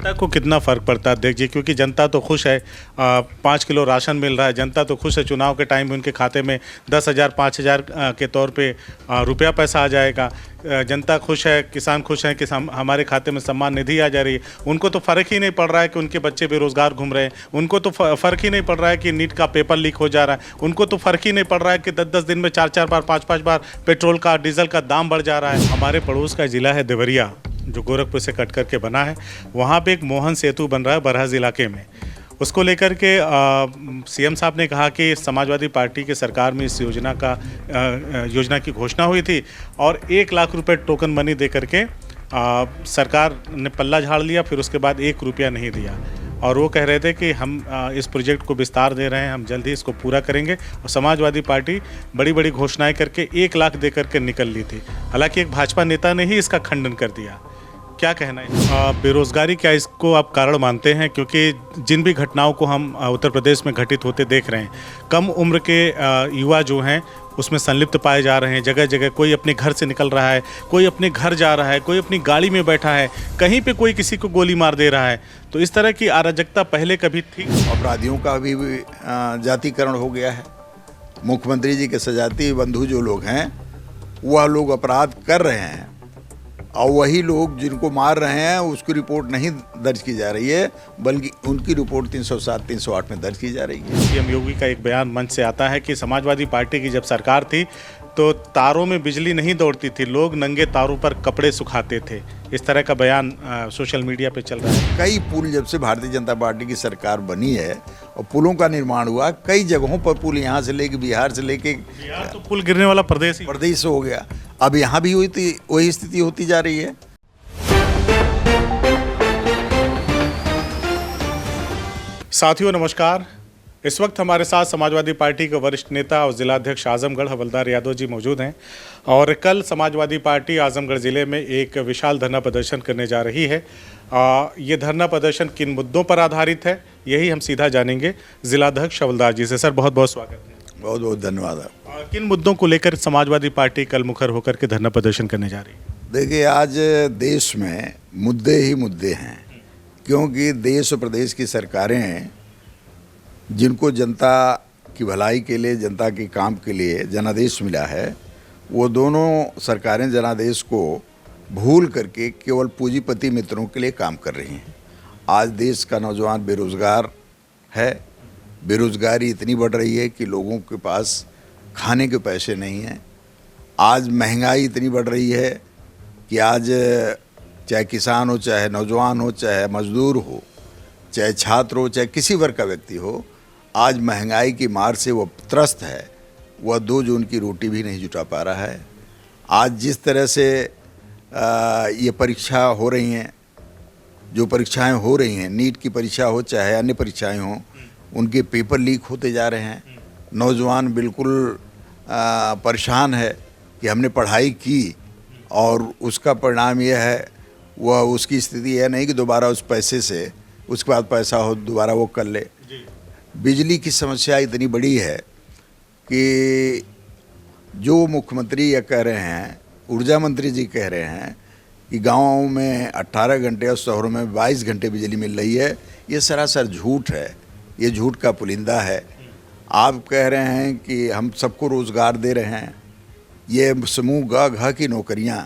जनता को कितना फ़र्क पड़ता है देखिए, क्योंकि जनता तो खुश है, 5 किलो राशन मिल रहा है, जनता तो खुश है, चुनाव के टाइम में उनके खाते में 10,000 5,000 के तौर पे रुपया पैसा आ जाएगा। जनता खुश है, किसान खुश हैं कि हमारे खाते में सम्मान निधि आ जा रही है। उनको तो फ़र्क ही नहीं पड़ रहा है कि उनके बच्चे बेरोज़गार घूम रहे हैं, उनको तो फ़र्क ही नहीं पड़ रहा है कि नीट का पेपर लीक हो जा रहा है, उनको तो फ़र्क ही नहीं पड़ रहा है कि 10-10 दिन में 4-4 बार 5-5 बार पेट्रोल का डीजल का दाम बढ़ जा रहा है। हमारे पड़ोस का ज़िला है देवरिया, जो गोरखपुर से कट करके बना है। वहाँ पे एक मोहन सेतु बन रहा है बरहज इलाके में। उसको लेकर के सीएम साहब ने कहा कि समाजवादी पार्टी के सरकार में इस योजना की घोषणा हुई थी और 1 लाख रुपए टोकन मनी दे करके सरकार ने पल्ला झाड़ लिया, फिर उसके बाद 1 रुपया नहीं दिया। और वो कह रहे थे कि हम इस प्रोजेक्ट को विस्तार दे रहे हैं, हम जल्द ही इसको पूरा करेंगे। और समाजवादी पार्टी बड़ी बड़ी घोषणाएं करके 1 लाख दे करके निकल ली थी। हालांकि एक भाजपा नेता ने ही इसका खंडन कर दिया। क्या कहना है? बेरोजगारी क्या इसको आप कारण मानते हैं? क्योंकि जिन भी घटनाओं को हम उत्तर प्रदेश में घटित होते देख रहे हैं, कम उम्र के युवा जो हैं उसमें संलिप्त पाए जा रहे हैं। जगह जगह कोई अपने घर से निकल रहा है, कोई अपने घर जा रहा है, कोई अपनी गाड़ी में बैठा है, कहीं पे कोई किसी को गोली मार दे रहा है। तो इस तरह की अराजकता पहले कभी थी? अपराधियों का भी जातिकरण हो गया है। मुख्यमंत्री जी के सजाती बंधु जो लोग हैं वह लोग अपराध कर रहे हैं और वही लोग जिनको मार रहे हैं उसकी रिपोर्ट नहीं दर्ज की जा रही है, बल्कि उनकी रिपोर्ट 307 308 में दर्ज की जा रही है। सीएम योगी का एक बयान मंच से आता है कि समाजवादी पार्टी की जब सरकार थी तो तारों में बिजली नहीं दौड़ती थी, लोग नंगे तारों पर कपड़े सुखाते थे। इस तरह का बयान सोशल मीडिया पे चल रहा है। कई पुल जब से भारतीय जनता पार्टी की सरकार बनी है और पुलों का निर्माण हुआ, कई जगहों पर पुल, यहाँ से लेके बिहार से लेके बिहार तो पुल गिरने वाला प्रदेश हो गया। अब यहाँ भी वही स्थिति होती जा रही है। साथियों नमस्कार। इस वक्त हमारे साथ समाजवादी पार्टी के वरिष्ठ नेता और जिलाध्यक्ष आजमगढ़ हवलदार यादव जी मौजूद हैं। और कल समाजवादी पार्टी आजमगढ़ ज़िले में एक विशाल धरना प्रदर्शन करने जा रही है। ये धरना प्रदर्शन किन मुद्दों पर आधारित है, यही हम सीधा जानेंगे जिलाध्यक्ष हवलदार जी से। सर बहुत बहुत स्वागत है। बहुत बहुत धन्यवाद। किन मुद्दों को लेकर समाजवादी पार्टी कल मुखर होकर के धरना प्रदर्शन करने जा रही है? देखिए, आज देश में मुद्दे ही मुद्दे हैं, क्योंकि देश और प्रदेश की सरकारें जिनको जनता की भलाई के लिए, जनता के काम के लिए जनादेश मिला है, वो दोनों सरकारें जनादेश को भूल करके केवल पूंजीपति मित्रों के लिए काम कर रही हैं। आज देश का नौजवान बेरोज़गार है, बेरोज़गारी इतनी बढ़ रही है कि लोगों के पास खाने के पैसे नहीं हैं। आज महंगाई इतनी बढ़ रही है कि आज चाहे किसान हो, चाहे नौजवान हो, चाहे मजदूर हो, चाहे छात्र हो, चाहे किसी वर्ग का व्यक्ति हो, आज महंगाई की मार से वो त्रस्त है। वह 2 जून की रोटी भी नहीं जुटा पा रहा है। आज जिस तरह से ये परीक्षा हो रही हैं, जो परीक्षाएं हो रही हैं, नीट की परीक्षा हो चाहे अन्य परीक्षाएं हों, उनके पेपर लीक होते जा रहे हैं। नौजवान बिल्कुल परेशान है कि हमने पढ़ाई की और उसका परिणाम यह है, वह उसकी स्थिति यह नहीं कि दोबारा उस पैसे से उसके बाद पैसा हो दोबारा वो कर ले। बिजली की समस्या इतनी बड़ी है कि जो मुख्यमंत्री यह कह रहे हैं, ऊर्जा मंत्री जी कह रहे हैं कि गाँव में 18 घंटे और शहरों में 22 घंटे बिजली मिल रही है, ये सरासर झूठ है। ये झूठ का पुलिंदा है। आप कह रहे हैं कि हम सबको रोज़गार दे रहे हैं। ये समूह ग घ की नौकरियां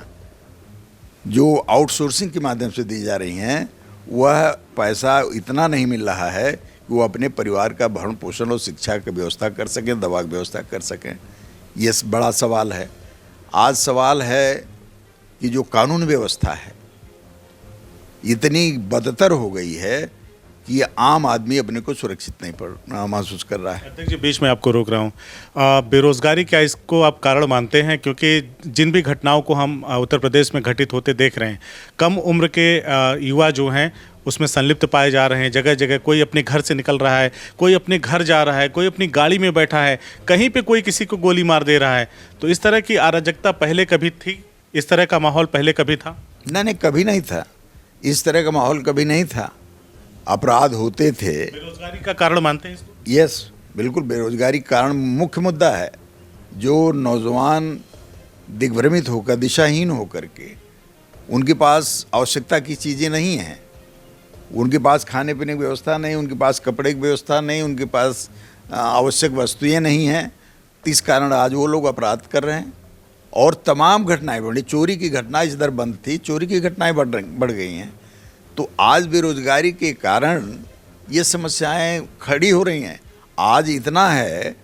जो आउटसोर्सिंग के माध्यम से दी जा रही हैं, वह पैसा इतना नहीं मिल रहा है कि वो अपने परिवार का भरण पोषण और शिक्षा की व्यवस्था कर सकें, दवा की व्यवस्था कर सकें। ये बड़ा सवाल है। आज सवाल है कि जो कानून व्यवस्था है इतनी बदतर हो गई है कि आम आदमी अपने को सुरक्षित नहीं महसूस कर रहा है। अध्यक्ष जी, बीच में आपको रोक रहा हूँ। बेरोजगारी क्या इसको आप कारण मानते हैं? क्योंकि जिन भी घटनाओं को हम उत्तर प्रदेश में घटित होते देख रहे हैं, कम उम्र के युवा जो हैं उसमें संलिप्त पाए जा रहे हैं। जगह जगह कोई अपने घर से निकल रहा है, कोई अपने घर जा रहा है, कोई अपनी गाड़ी में बैठा है, कहीं पे कोई किसी को गोली मार दे रहा है। तो इस तरह की अराजकता पहले कभी थी? इस तरह का माहौल पहले कभी था? नहीं, कभी नहीं था। इस तरह का माहौल कभी नहीं था। अपराध होते थे। बेरोजगारी का कारण मानते हैं इसको? यस, बिल्कुल बेरोजगारी कारण मुख्य मुद्दा है। जो नौजवान दिग्भ्रमित होकर, दिशाहीन होकर के, उनके पास आवश्यकता की चीज़ें नहीं हैं, उनके पास खाने पीने की व्यवस्था नहीं, उनके पास कपड़े की व्यवस्था नहीं, उनके पास आवश्यक वस्तुएं नहीं हैं। तो इस कारण आज वो लोग अपराध कर रहे हैं और तमाम घटनाएं बढ़ी। चोरी की घटना इस दर बंद थी, चोरी की घटनाएं बढ़ गई हैं। तो आज बेरोजगारी के कारण ये समस्याएं खड़ी हो रही हैं। आज इतना है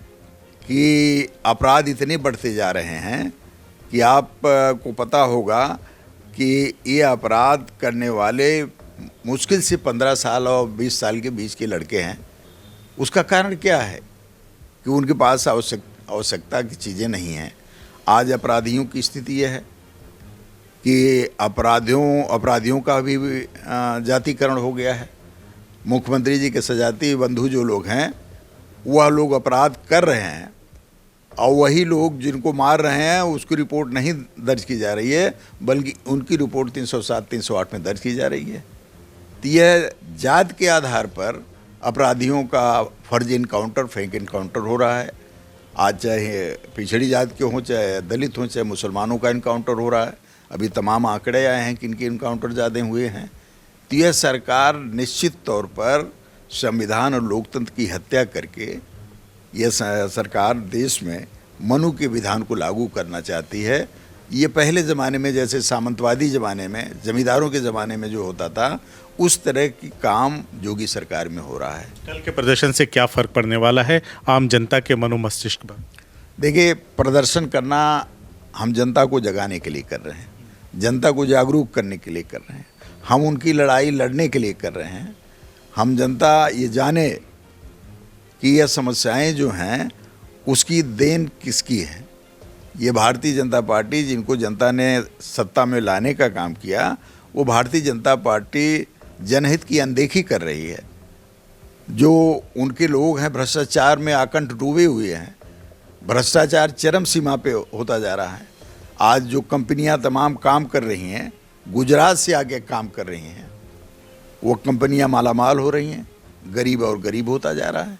कि अपराध इतने बढ़ते जा रहे हैं कि आपको पता होगा कि ये अपराध करने वाले मुश्किल से 15 साल और 20 साल के बीच के लड़के हैं। उसका कारण क्या है कि उनके पास आवश्यकता की चीज़ें नहीं हैं। आज अपराधियों की स्थिति यह है कि अपराधियों का भी जातिकरण हो गया है। मुख्यमंत्री जी के सजाती बंधु जो लोग हैं वह लोग अपराध कर रहे हैं और वही लोग जिनको मार रहे हैं उसकी रिपोर्ट नहीं दर्ज की जा रही है, बल्कि उनकी रिपोर्ट 307 308 में दर्ज की जा रही है। तो यह जात के आधार पर अपराधियों का फर्ज इनकाउंटर, फेक इनकाउंटर हो रहा है। आज चाहे पिछड़ी जात के हों, चाहे दलित हों, चाहे मुसलमानों का इनकाउंटर हो रहा है। अभी तमाम आंकड़े आए हैं कि इनके इनकाउंटर ज़्यादा हुए हैं। तो यह सरकार निश्चित तौर पर संविधान और लोकतंत्र की हत्या करके यह सरकार देश में मनु के विधान को लागू करना चाहती है। ये पहले ज़माने में जैसे सामंतवादी ज़माने में, जमींदारों के ज़माने में जो होता था, उस तरह की काम योगी सरकार में हो रहा है। कल के प्रदर्शन से क्या फ़र्क पड़ने वाला है आम जनता के मनो मस्तिष्क पर? देखिए, प्रदर्शन करना हम जनता को जगाने के लिए कर रहे हैं, जनता को जागरूक करने के लिए कर रहे हैं, हम उनकी लड़ाई लड़ने के लिए कर रहे हैं। हम जनता ये जाने कि यह समस्याएं जो हैं उसकी देन किसकी है। ये भारतीय जनता पार्टी, जिनको जनता ने सत्ता में लाने का काम किया, वो भारतीय जनता पार्टी जनहित की अनदेखी कर रही है। जो उनके लोग हैं भ्रष्टाचार में आकंठ डूबे हुए हैं, भ्रष्टाचार चरम सीमा पे होता जा रहा है। आज जो कंपनियां तमाम काम कर रही हैं, गुजरात से आगे काम कर रही हैं, वो कंपनियां मालामाल हो रही हैं, गरीब और गरीब होता जा रहा है।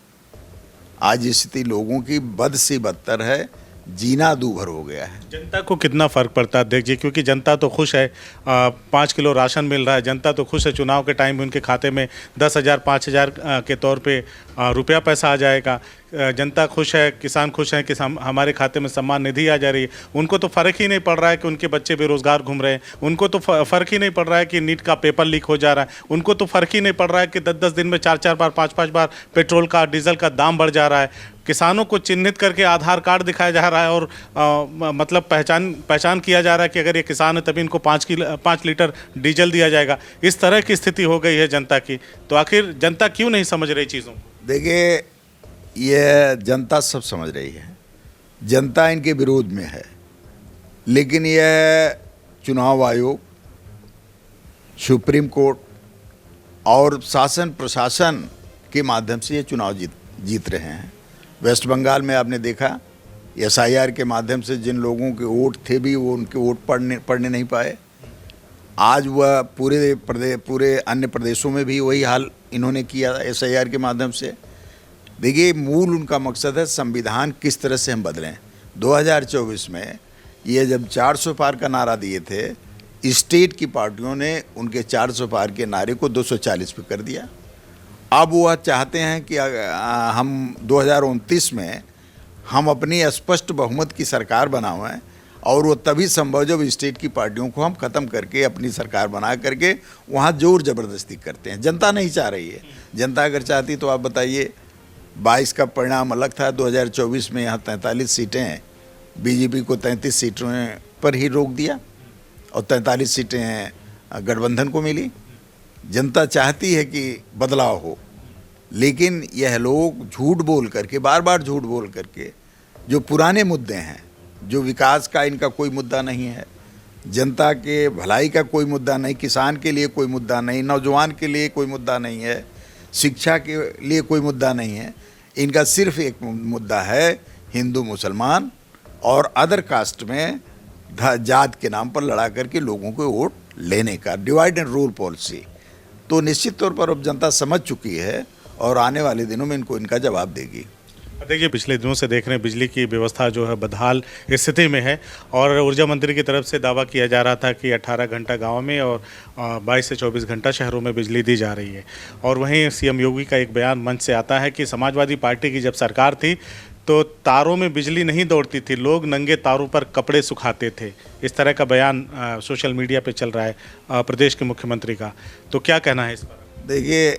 आज स्थिति लोगों की बद से बदतर है, जीना दूभर हो गया है। जनता को कितना फ़र्क पड़ता है देखिए, क्योंकि जनता तो खुश है, 5 किलो राशन मिल रहा है, जनता तो खुश है। चुनाव के टाइम में उनके खाते में 10,000 5,000 के तौर पे रुपया पैसा आ जाएगा। जनता खुश है, किसान खुश हैं कि हमारे खाते में सम्मान निधि आ जा रही है। उनको तो फ़र्क ही नहीं पड़ रहा है कि उनके बच्चे बेरोज़गार घूम रहे हैं, उनको तो फ़र्क ही नहीं पड़ रहा है कि नीट का पेपर लीक हो जा रहा है, उनको तो फ़र्क ही नहीं पड़ रहा है कि 10-10 दिन में 4-4 बार 5-5 बार पेट्रोल का, डीजल का दाम बढ़ जा रहा है। किसानों को चिन्हित करके आधार कार्ड दिखाया जा रहा है और मतलब पहचान किया जा रहा है कि अगर ये किसान है तभी इनको 5 लीटर डीजल दिया जाएगा। इस तरह की स्थिति हो गई है जनता की। तो आखिर जनता क्यों नहीं समझ रही चीज़ों को? देखिए, यह जनता सब समझ रही है, जनता इनके विरोध में है, लेकिन यह चुनाव आयोग, सुप्रीम कोर्ट और शासन प्रशासन के माध्यम से ये चुनाव जीत रहे हैं। वेस्ट बंगाल में आपने देखा, SIR के माध्यम से जिन लोगों के वोट थे भी वो उनके वोट पढ़ने नहीं पाए। आज वह पूरे अन्य प्रदेशों में भी वही हाल इन्होंने किया SIR के माध्यम से। देखिए, मूल उनका मकसद है संविधान किस तरह से हम बदलें। 2024 में ये जब 400 पार का नारा दिए थे, स्टेट की पार्टियों ने उनके 400 पार के नारे को 240 पे कर दिया। अब वह चाहते हैं कि हम 2029 में हम अपनी स्पष्ट बहुमत की सरकार बनाएं, और वो तभी संभव जब स्टेट की पार्टियों को हम ख़त्म करके अपनी सरकार बना करके वहाँ जोर ज़बरदस्ती करते हैं। जनता नहीं चाह रही है। जनता अगर चाहती तो आप बताइए, 22 का परिणाम अलग था। 2024 में यहाँ 43 सीटें हैं, बीजेपी को 33 सीटों पर ही रोक दिया और 43 सीटें गठबंधन को मिली। जनता चाहती है कि बदलाव हो, लेकिन यह लोग झूठ बोल करके, बार बार झूठ बोल करके, जो पुराने मुद्दे हैं, जो विकास का इनका कोई मुद्दा नहीं है, जनता के भलाई का कोई मुद्दा नहीं, किसान के लिए कोई मुद्दा नहीं, नौजवान के लिए कोई मुद्दा नहीं है, शिक्षा के लिए कोई मुद्दा नहीं है। इनका सिर्फ एक मुद्दा है, हिंदू मुसलमान और अदर कास्ट में जात के नाम पर लड़ा करके लोगों को वोट लेने का, डिवाइड एंड रूल पॉलिसी। तो निश्चित तौर पर अब जनता समझ चुकी है और आने वाले दिनों में इनको इनका जवाब देगी। देखिए, पिछले दिनों से देख रहे हैं बिजली की व्यवस्था जो है बदहाल स्थिति में है और ऊर्जा मंत्री की तरफ से दावा किया जा रहा था कि 18 घंटा गांव में और 22 से 24 घंटा शहरों में बिजली दी जा रही है। और वहीं सीएम योगी का एक बयान मंच से आता है कि समाजवादी पार्टी की जब सरकार थी तो तारों में बिजली नहीं दौड़ती थी, लोग नंगे तारों पर कपड़े सुखाते थे। इस तरह का बयान सोशल मीडिया पे चल रहा है प्रदेश के मुख्यमंत्री का। तो क्या कहना है इस पर? देखिए,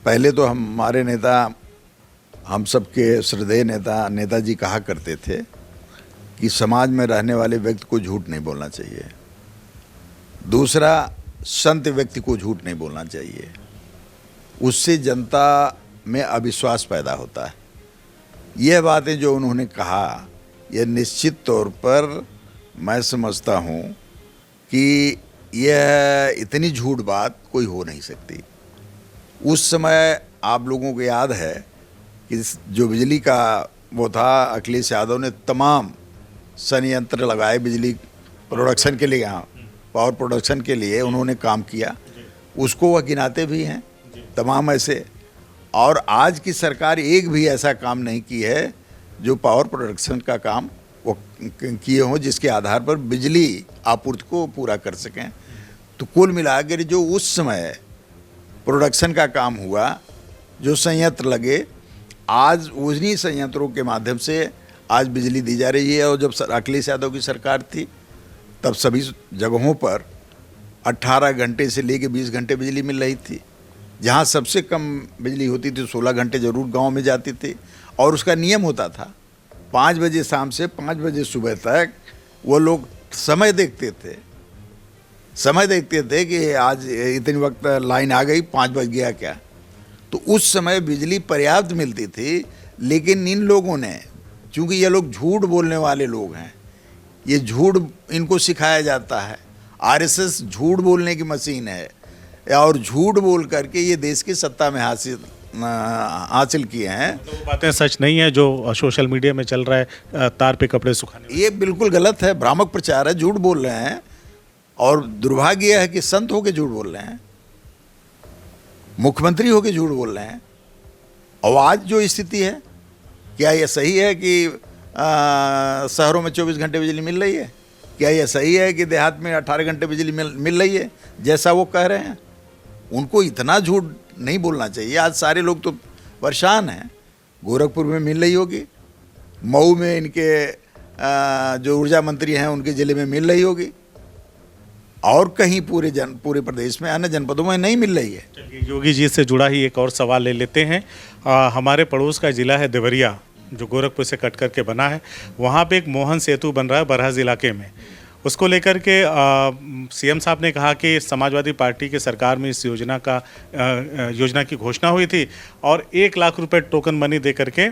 पहले तो हमारे नेता, हम सबके श्रद्धेय नेता नेताजी कहा करते थे कि समाज में रहने वाले व्यक्ति को झूठ नहीं बोलना चाहिए। दूसरा, संत व्यक्ति को झूठ नहीं बोलना चाहिए, उससे जनता में अविश्वास पैदा होता है। यह बातें जो उन्होंने कहा, यह निश्चित तौर पर मैं समझता हूँ कि यह इतनी झूठ बात कोई हो नहीं सकती। उस समय आप लोगों को याद है कि जो बिजली का वो था, अखिलेश यादव ने तमाम संयंत्र लगाए बिजली प्रोडक्शन के लिए, हाँ, पावर प्रोडक्शन के लिए उन्होंने काम किया, उसको वह गिनाते भी हैं तमाम ऐसे। और आज की सरकार एक भी ऐसा काम नहीं की है जो पावर प्रोडक्शन का काम वो किए हों जिसके आधार पर बिजली आपूर्ति को पूरा कर सकें। तो कुल मिलाकर जो उस समय प्रोडक्शन का काम हुआ, जो संयंत्र लगे, आज उन्हीं संयंत्रों के माध्यम से आज बिजली दी जा रही है। और जब अखिलेश यादव की सरकार थी तब सभी जगहों पर 18 घंटे से लेकर 20 घंटे बिजली मिल रही थी। जहाँ सबसे कम बिजली होती थी 16 घंटे जरूर गांव में जाती थी। और उसका नियम होता था 5 बजे शाम से 5 बजे सुबह तक वो लोग समय देखते थे कि आज इतने वक्त लाइन आ गई, 5 बज गया क्या। तो उस समय बिजली पर्याप्त मिलती थी। लेकिन इन लोगों ने, चूँकि ये लोग झूठ बोलने वाले लोग हैं, ये झूठ इनको सिखाया जाता है। आरएसएस झूठ बोलने की मशीन है और झूठ बोल करके ये देश की सत्ता में हासिल किए हैं। तो वो बातें सच नहीं है जो सोशल मीडिया में चल रहा है तार पे कपड़े सुखाने। ये बिल्कुल गलत है, भ्रामक प्रचार है, झूठ बोल रहे हैं। और दुर्भाग्य है कि संत होके झूठ बोल रहे हैं, मुख्यमंत्री होके झूठ बोल रहे हैं। और आज जो स्थिति है, क्या यह सही है कि शहरों में 24 घंटे बिजली मिल रही है? क्या यह सही है कि देहात में 18 घंटे बिजली मिल रही है जैसा वो कह रहे हैं? उनको इतना झूठ नहीं बोलना चाहिए। आज सारे लोग तो परेशान हैं। गोरखपुर में मिल रही होगी, मऊ में इनके जो ऊर्जा मंत्री हैं उनके ज़िले में मिल रही होगी, और कहीं पूरे प्रदेश में अन्य जनपदों में नहीं मिल रही है। योगी जी से जुड़ा ही एक और सवाल ले लेते हैं। हमारे पड़ोस का ज़िला है देवरिया, जो गोरखपुर से कट करके बना है। वहाँ पे एक मोहन सेतु बन रहा है बरहज इलाके में। उसको लेकर के सीएम साहब ने कहा कि समाजवादी पार्टी की सरकार में इस योजना की घोषणा हुई थी और 1 लाख रुपए टोकन मनी दे करके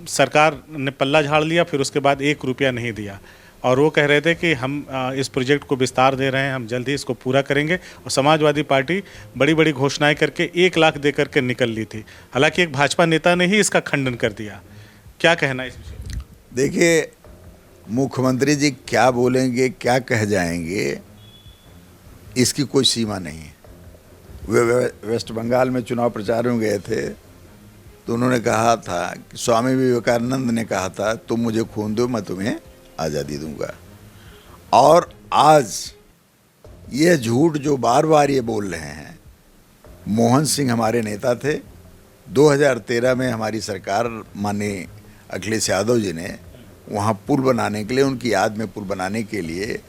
सरकार ने पल्ला झाड़ लिया, फिर उसके बाद 1 रुपया नहीं दिया। और वो कह रहे थे कि हम इस प्रोजेक्ट को विस्तार दे रहे हैं, हम जल्द ही इसको पूरा करेंगे। और समाजवादी पार्टी बड़ी बड़ी घोषणाएं करके 1 लाख दे करके निकल ली थी। हालांकि एक भाजपा नेता ने ही इसका खंडन कर दिया। क्या कहना है इस विषय? देखिए, मुख्यमंत्री जी क्या बोलेंगे, क्या कह जाएंगे, इसकी कोई सीमा नहीं है। वे वेस्ट बंगाल में चुनाव प्रचार में गए थे तो उन्होंने कहा था कि स्वामी विवेकानंद ने कहा था, तुम मुझे खून दो मैं तुम्हें आज़ादी दूंगा। और आज ये झूठ जो बार बार ये बोल रहे हैं, मोहन सिंह हमारे नेता थे। 2013 में हमारी सरकार माननीय अखिलेश यादव जी ने वहाँ पुल बनाने के लिए, उनकी याद में पुल बनाने के लिए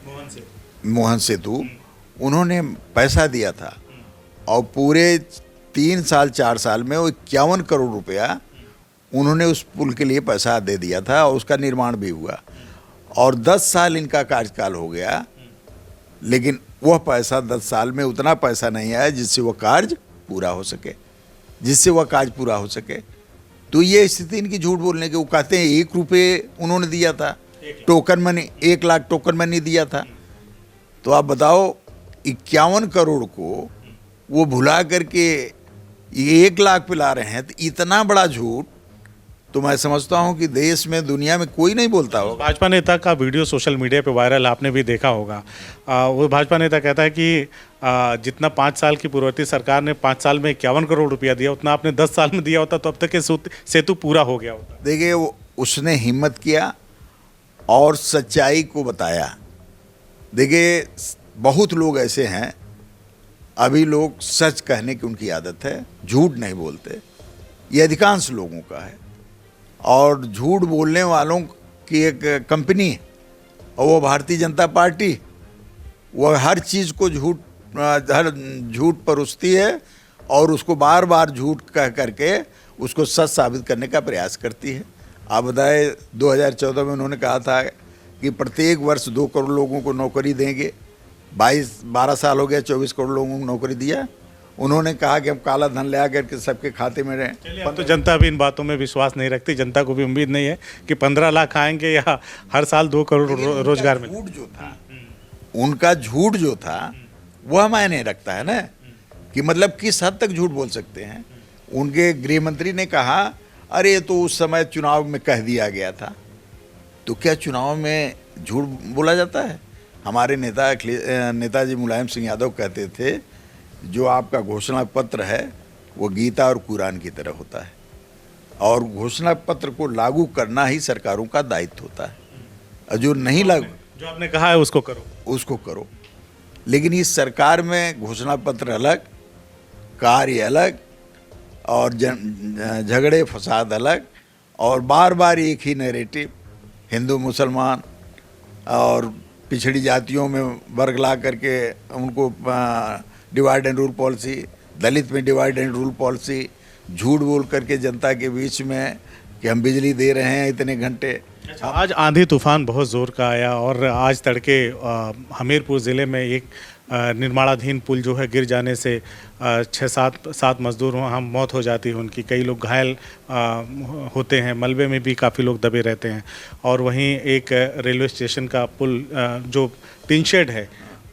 मोहन सेतु उन्होंने पैसा दिया था। और पूरे 3 साल 4 साल में वो 51 करोड़ रुपया उन्होंने उस पुल के लिए पैसा दे दिया था और उसका निर्माण भी हुआ। और 10 साल इनका कार्यकाल हो गया, लेकिन वह पैसा 10 साल में उतना पैसा नहीं आया जिससे वह कार्य पूरा हो सके। तो ये स्थिति इनकी झूठ बोलने की। वो कहते हैं 1 रुपये उन्होंने दिया था token money, 1 lakh token money दिया था। तो आप बताओ, 51 करोड़ को वो भुला करके 1 लाख पे ला रहे हैं। तो इतना बड़ा झूठ तो मैं समझता हूं कि देश में, दुनिया में कोई नहीं बोलता होगा। भाजपा नेता का वीडियो सोशल मीडिया पे वायरल आपने भी देखा होगा। वो भाजपा नेता कहता है कि जितना 5 साल की पूर्ववर्ती सरकार ने 5 साल में 51 करोड़ रुपया दिया, उतना आपने 10 साल में दिया होता तो अब तक ये सेतु पूरा हो गया होता। देखिए, उसने हिम्मत किया और सच्चाई को बताया। देखिए, बहुत लोग ऐसे हैं, अभी लोग सच कहने की उनकी आदत है, झूठ नहीं बोलते, ये अधिकांश लोगों का है। और झूठ बोलने वालों की एक कंपनी है और वो भारतीय जनता पार्टी, वो हर चीज़ को हर झूठ परोसती है और उसको बार बार झूठ कह करके उसको सच साबित करने का प्रयास करती है। आप बताएं, 2014 में उन्होंने कहा था कि प्रत्येक वर्ष 2 करोड़ लोगों को नौकरी देंगे। 12 साल हो गया, 24 करोड़ लोगों को नौकरी दिया। उन्होंने कहा कि हम काला धन ले आकर के सबके खाते में रहें। चलिए, अब तो जनता भी इन बातों में विश्वास नहीं रखती। जनता को भी उम्मीद नहीं है कि 15 लाख आएंगे या हर साल 2 करोड़ रोजगार मिले। झूठ जो था, उनका झूठ जो था वह मायने रखता है ना, कि मतलब किस हद तक झूठ बोल सकते हैं। उनके गृह मंत्री ने कहा, अरे तो उस समय चुनाव में कह दिया गया था। तो क्या चुनाव में झूठ बोला जाता है? हमारे नेताजी मुलायम सिंह यादव कहते थे, जो आपका घोषणा पत्र है वो गीता और कुरान की तरह होता है और घोषणा पत्र को लागू करना ही सरकारों का दायित्व होता है। और जो नहीं लागू, जो आपने कहा है उसको करो। लेकिन इस सरकार में घोषणा पत्र अलग, कार्य अलग और झगड़े फसाद अलग और बार बार एक ही नैरेटिव, हिंदू मुसलमान और पिछड़ी जातियों में वर्ग ला करके उनको डिवाइड एंड रूल पॉलिसी, दलित में डिवाइड एंड रूल पॉलिसी, झूठ बोल करके जनता के बीच में कि हम बिजली दे रहे हैं इतने घंटे। आज आंधी तूफान बहुत ज़ोर का आया और आज तड़के हमीरपुर ज़िले में एक निर्माणाधीन पुल जो है गिर जाने से 6-7 मजदूर वहाँ मौत हो जाती है उनकी। कई लोग घायल होते हैं, मलबे में भी काफ़ी लोग दबे रहते हैं। और वहीं एक रेलवे स्टेशन का पुल जो टीन शेड है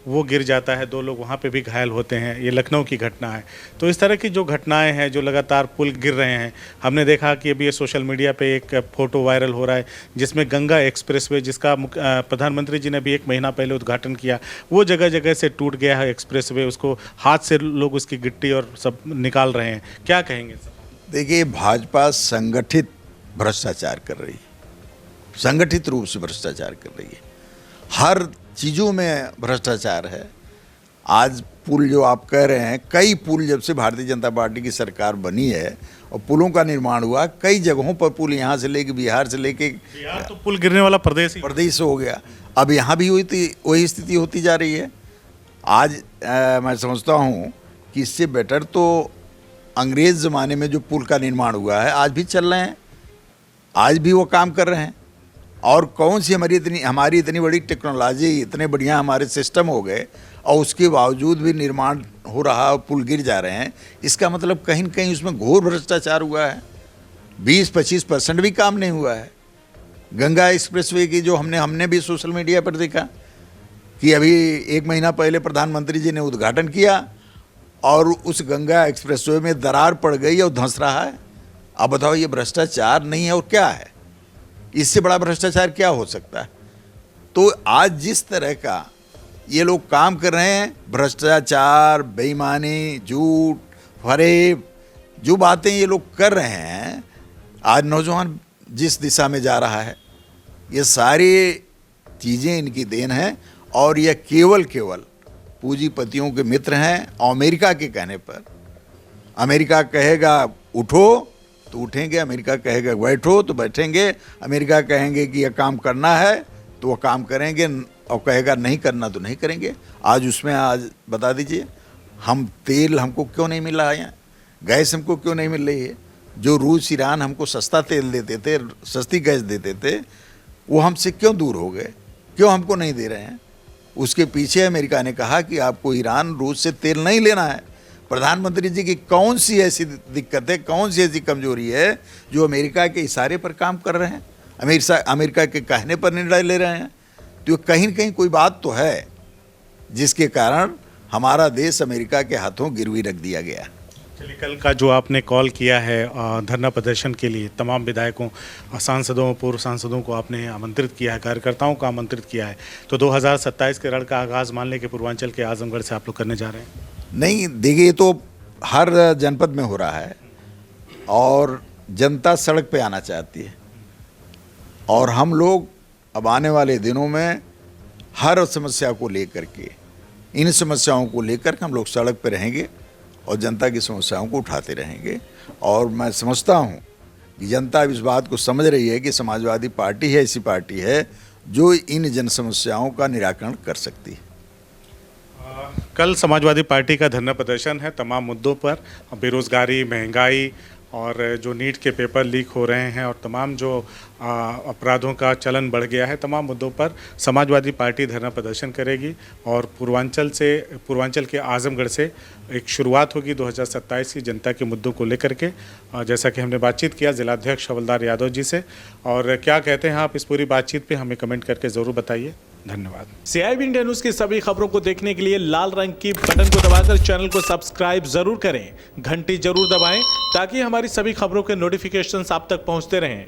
वो गिर जाता है, 2 लोग वहाँ पे भी घायल होते हैं। ये लखनऊ की घटना है। तो इस तरह की जो घटनाएं हैं, जो लगातार पुल गिर रहे हैं, हमने देखा कि अभी ये सोशल मीडिया पे एक फ़ोटो वायरल हो रहा है जिसमें गंगा एक्सप्रेसवे, जिसका प्रधानमंत्री जी ने भी 1 महीना पहले उद्घाटन किया, वो जगह जगह से टूट गया है एक्सप्रेसवे। उसको हाथ से लोग उसकी गिट्टी और सब निकाल रहे हैं। क्या कहेंगे सर? देखिए, भाजपा संगठित भ्रष्टाचार कर रही है, संगठित रूप से भ्रष्टाचार कर रही है, हर चीज़ों में भ्रष्टाचार है। आज पुल जो आप कह रहे हैं, कई पुल जब से भारतीय जनता पार्टी की सरकार बनी है और पुलों का निर्माण हुआ, कई जगहों पर पुल, यहाँ से लेके बिहार से लेके, बिहार तो पुल गिरने वाला प्रदेश हो गया। अब यहाँ भी वही स्थिति होती जा रही है। आज मैं समझता हूँ कि इससे बेटर तो अंग्रेज़ ज़माने में जो पुल का निर्माण हुआ है आज भी चल रहे हैं, आज भी वो काम कर रहे हैं। और कौन सी हमारी इतनी बड़ी टेक्नोलॉजी, इतने बढ़िया हमारे सिस्टम हो गए और उसके बावजूद भी निर्माण हो रहा और पुल गिर जा रहे हैं। इसका मतलब कहीं न कहीं उसमें घोर भ्रष्टाचार हुआ है। 20-25% भी काम नहीं हुआ है। गंगा एक्सप्रेसवे की जो हमने भी सोशल मीडिया पर देखा कि अभी 1 महीना पहले प्रधानमंत्री जी ने उद्घाटन किया और उस गंगा एक्सप्रेसवे में दरार पड़ गई और धंस रहा है। अब बताओ, ये भ्रष्टाचार नहीं है और क्या है? इससे बड़ा भ्रष्टाचार क्या हो सकता है? तो आज जिस तरह का ये लोग काम कर रहे हैं, भ्रष्टाचार, बेईमानी, झूठ, फरेब, जो बातें ये लोग कर रहे हैं, आज नौजवान जिस दिशा में जा रहा है, ये सारी चीज़ें इनकी देन है। और ये केवल पूंजीपतियों के मित्र हैं। अमेरिका के कहने पर, अमेरिका कहेगा उठो तो उठेंगे, अमेरिका कहेगा बैठो तो बैठेंगे, अमेरिका कहेंगे कि यह काम करना है तो वो काम करेंगे और कहेगा नहीं करना तो नहीं करेंगे। आज उसमें, आज बता दीजिए, तेल हमको क्यों नहीं मिल रहा है, गैस हमको क्यों नहीं मिल रही है? जो रूस ईरान हमको सस्ता तेल देते थे, सस्ती गैस देते थे, वो हमसे क्यों दूर हो गए, क्यों हमको नहीं दे रहे हैं? उसके पीछे अमेरिका ने कहा कि आपको ईरान, रूस से तेल नहीं लेना है। प्रधानमंत्री जी की कौन सी ऐसी दिक्कत है, कौन सी ऐसी कमजोरी है जो अमेरिका के इशारे पर काम कर रहे हैं, अमेरिका के कहने पर निर्णय ले रहे हैं? तो कहीं न कहीं कोई बात तो है जिसके कारण हमारा देश अमेरिका के हाथों गिरवी रख दिया गया। चलिए, कल का जो आपने कॉल किया है धरना प्रदर्शन के लिए, तमाम विधायकों, सांसदों, पूर्व सांसदों को आपने आमंत्रित किया है, कार्यकर्ताओं को आमंत्रित किया है, तो 2027 के रण का आगाज़ मान लें कि पूर्वांचल के आजमगढ़ से आप लोग करने जा रहे हैं? नहीं, देखिए, ये तो हर जनपद में हो रहा है और जनता सड़क पे आना चाहती है और हम लोग अब आने वाले दिनों में हर समस्या को लेकर के, इन समस्याओं को लेकर के हम लोग सड़क पे रहेंगे और जनता की समस्याओं को उठाते रहेंगे। और मैं समझता हूँ कि जनता अब इस बात को समझ रही है कि समाजवादी पार्टी है, ऐसी पार्टी है जो इन जन समस्याओं का निराकरण कर सकती है। कल समाजवादी पार्टी का धरना प्रदर्शन है तमाम मुद्दों पर, बेरोजगारी, महंगाई और जो नीट के पेपर लीक हो रहे हैं और तमाम जो अपराधों का चलन बढ़ गया है, तमाम मुद्दों पर समाजवादी पार्टी धरना प्रदर्शन करेगी और पूर्वांचल के आजमगढ़ से एक शुरुआत होगी 2027 की जनता के मुद्दों को लेकर के। जैसा कि हमने बातचीत किया जिलाध्यक्ष हवलदार यादव जी से, और क्या कहते हैं आप इस पूरी बातचीत पे हमें कमेंट करके ज़रूर बताइए। धन्यवाद। CIB इंडिया न्यूज की सभी खबरों को देखने के लिए लाल रंग की बटन को दबाकर चैनल को सब्सक्राइब जरूर करें, घंटी जरूर दबाएं ताकि हमारी सभी खबरों के नोटिफिकेशंस आप तक पहुंचते रहें।